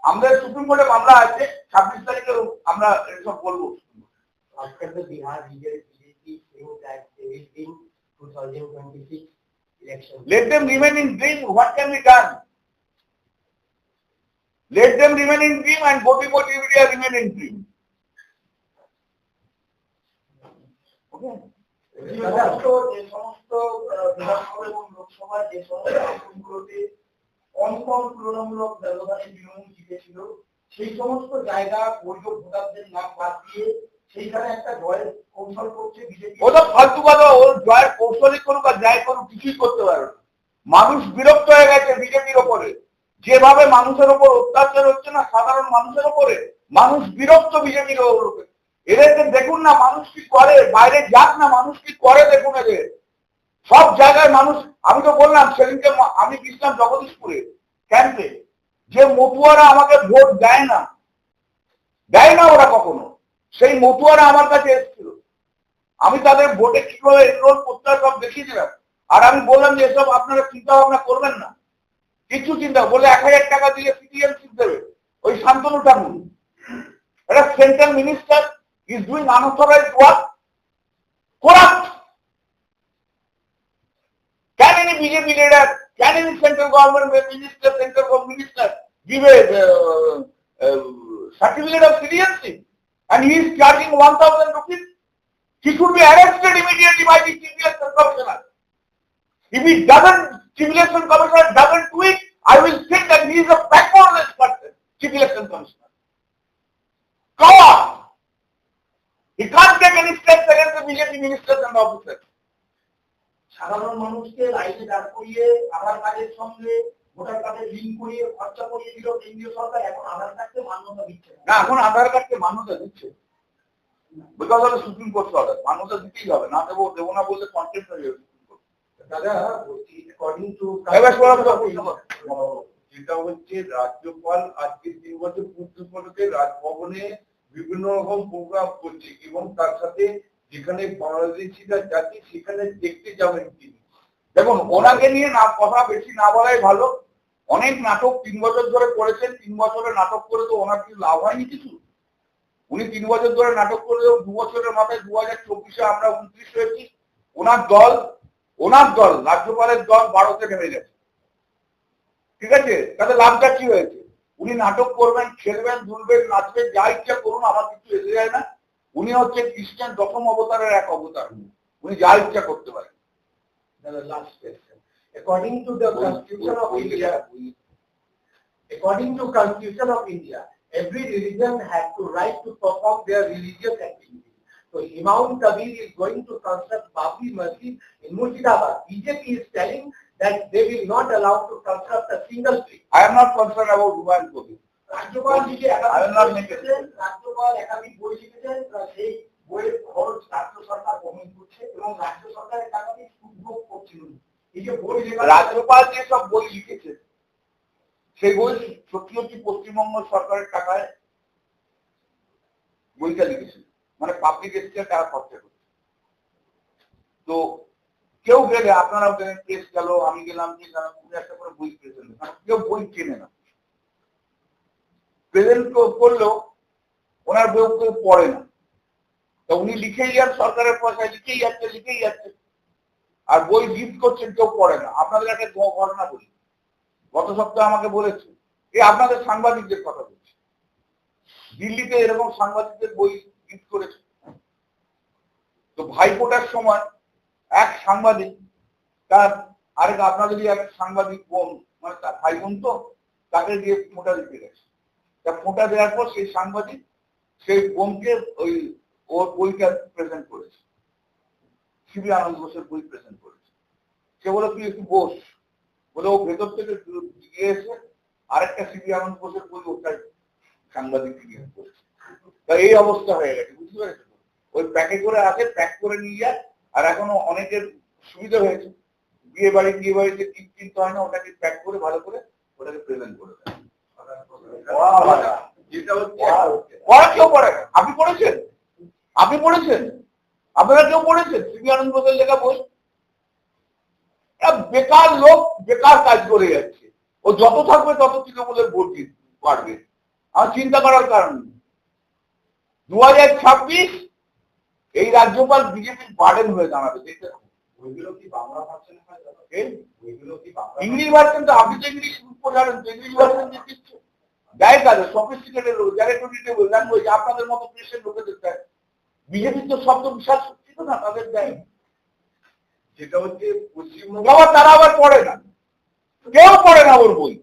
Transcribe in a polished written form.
আমাদের সুপ্রিম কোর্টে মামলা আছে 26 তারিখে আমরা এসব বলবো। After the Bihar BJP saying that they will win 2026 election. Let them remain in dream. What can be done? Let them remain in dream and Boti remain in dream. Okay. যে সমস্ত বিধানসভা এবং লোকসভায় যে সমস্ত আসনগুলোতে অন্তর তুলনামূলক ব্যবধানে তৃণমূল জিতেছিল সেই সমস্ত জায়গা বৈধ ভোটারদের নাম বাদ দিয়ে সেইখানে একটা জয়ের কৌশল করছে বিজেপি। ওটা ফালতু কথা, ওর জয়ের কৌশলই করুক আর যাই করুক কিছুই করতে পারে না। মানুষ বিরক্ত হয়ে গেছে বিজেপির ওপরে, যেভাবে মানুষের ওপর অত্যাচার হচ্ছে না সাধারণ মানুষের ওপরে, মানুষ বিরক্ত বিজেপির ওপরে। এদেরকে দেখুন না মানুষ কি করে, বাইরে যাক না মানুষ কি করে দেখুন এদের। সব জায়গায় মানুষ, আমি তো বললাম সেদিনকে আমি গেছিলাম জগদীশপুরে ক্যাম্পে, যে মতুয়ারা আমাকে ভোট দেয় না ওরা কখনো, সেই মতুয়ারা আমার কাছে এসেছিল, আমি তাদের ভোটে কিভাবে এনরোল করতে হয় সব দেখিয়েছিলাম। আর আমি বললাম যে এসব আপনারা চিন্তা ভাবনা করবেন না, কিছু চিন্তা বলে 1000 টাকা দিয়ে সিটিএনশিপ দেবে ওই শান্তনু ঠাকুর, এটা central minister is doing unauthorized work, corrupt. Can any BJP leader, can any central government minister, central government minister give a certificate of citizenship and he is charging 1000 rupees? He should be arrested immediately by the Chief Election Commissioner. If he doesn't, Chief Election Commissioner doesn't do it, I will think that he is a backwardness person, Chief Election Commissioner. Coward! He can't take any steps against the BJP ministers and officers. সাধারণ মানুষকে লাইনে দাঁড় করিয়ে আধার কার্ডের সঙ্গে voter কার্ডের link করিয়ে খরচা করিয়ে দিল কেন্দ্রীয় সরকার, এখন আধার কার্ডকে মান্যতা দিচ্ছে না। এখন আধার কার্ডকে মান্যতা দিচ্ছে because of supreme court order, মান্যতা দিতেই হবে, না দেবো না বললে কন্টেম্প্ট হয়ে যাবে। দাদা অ্যাকর্ডিং টু যেটা হচ্ছে রাজ্যপাল আজকে 3 বছর পূর্তি উপলক্ষে রাজভবনে বিভিন্ন রকম প্রোগ্রাম করছে এবং তার সাথে যেখানে বাংলাদেশিরা যাচ্ছে সেখানে দেখতে যাবেন তিনি। দেখুন ওনাকে নিয়ে না কথা বেশি না বলাই ভালো। অনেক নাটক 3 বছর ধরে করেছেন, 3 বছরের নাটক করে তো ওনার কি লাভ হয়নি কিছু? উনি 3 বছর ধরে নাটক করে 2 বছরের মাথায় 2024-এ আমরা 29 হয়েছি। ওনার দল রাজ্যপালের দল ভারতে নেমে গেছে, ঠিক আছে? তাতে লাভটা কি হয়েছে? উনি নাটক করবেন, খেলবেন, দুলবেন, নাচবেন, যা ইচ্ছা করুন, আমার কিছু এসে যায় না। উনি হচ্ছে খ্রিস্টান দশম অবতারের এক অবতার, উনি যা ইচ্ছা করতে পারেন। Last question. According to the Constitution of India, every religion has to right to perform their religious activities. So Imam Kabir is going to construct Babri Masjid in Murshidabad. BJP is telling that they will not allow to construct a single tree. I am not concerned about Humayun Kabir. রাজ্যপাল একাধিক বই লিখেছেন, সেই বইয়ের খরচ রাজ্য সরকার বহন করছে এবং রাজ্য সরকারের টাকাতে সুযোগ করছিল। এই যে বই রাজ্যপাল যে সব বই লিখেছে সেই বই সত্যি পশ্চিমবঙ্গ সরকারের টাকায় বইটা লিখেছে, মানে পাবলিক এক্সচেঞ্জ টাকা খরচা করছে। তো কেউ গেলে, আপনারাও গেলেন, প্রেস গেল, আমি গেলাম, একটা করে বই প্রেজেন্ট, কেউ বই কেনে না, প্রেজেন্ট করলেও ওনার বই কেউ পড়ে না। তো উনি লিখেই যান, সরকারের পয়সায় লিখেই যাচ্ছে, আর বই গিফট করছেন, কেউ পড়ে না। আপনাদের একটা ঘটনা বলি, গত সপ্তাহে আমাকে বলেছে, এই আপনাদের সাংবাদিকদের কথা বলছি, দিল্লিতে এরকম সাংবাদিকদের বই গিফট করেছে। তো ভাইফোঁটার সময় এক সাংবাদিক তার আপনাদেরই এক সাংবাদিক বোন, মানে তার ভাই বোন, তো তাকে দিয়ে ফোঁটা দিতে গেছে। তা ফোঁটা দেওয়ার পর সেই সাংবাদিক সেই বোনকে ওর বইটা প্রেজেন্ট করেছে, সিবি আনন্দ ঘোষের বই প্রেজেন্ট করেছে। সে বলে তুই একটু বস, বলে ও ভেতর থেকে গিয়ে এসে আরেকটা সিবি আনন্দ ঘোষের বই ওটাই সাংবাদিক গিয়ে করছে। তা এই অবস্থা হয়ে গেছে, বুঝতে পেরেছো? ওই প্যাকে করে আসে, প্যাক করে নিয়ে যায়। আর এখনো অনেকের সুবিধা হয়েছে, বিয়ে বাড়িতে কিনতে হয় না, ওটাকে প্যাক করে ভালো করে ওটাকে প্রেজেন্ট করে দেয়। যেটা হচ্ছে কেউ পড়ে না। আপনি পড়েছেন? আপনারা কেউ পড়েছেন সিবি আনন্দ ঘোষের লেখা বই? বেকার লোক বেকার কাজ করে যাচ্ছে। ও যত থাকবে তত তৃণমূলের ভোট বাড়বে। আর চিন্তা করার কারণ নেই। 2026 এই রাজ্যপাল বিজেপির বার্ডেন হয়ে দাঁড়াবে, দেখতে থাকুন। ওইগুলো কি বাংলা ভার্সন হয় দাদা? ওইগুলো কি বাংলা? ইংলিশ ভার্সন তো আপনি তো ইংলিশ জানেন, তো ইংলিশ ভার্সন দিয়ে দিচ্ছে দেয় কাজে সফিস্টিকেটেড লোক, যারা একটু ডিটেবল ল্যাঙ্গুয়েজ আপনাদের মতো প্রেসের লোকেদের দেয়। বিজেপির তো শব্দ বিশাল শিক্ষিত না, তাদের দেয়। যেটা হচ্ছে পশ্চিমবঙ্গ আবার তারা আবার পড়ে না, কেউ পড়ে না ওর বই।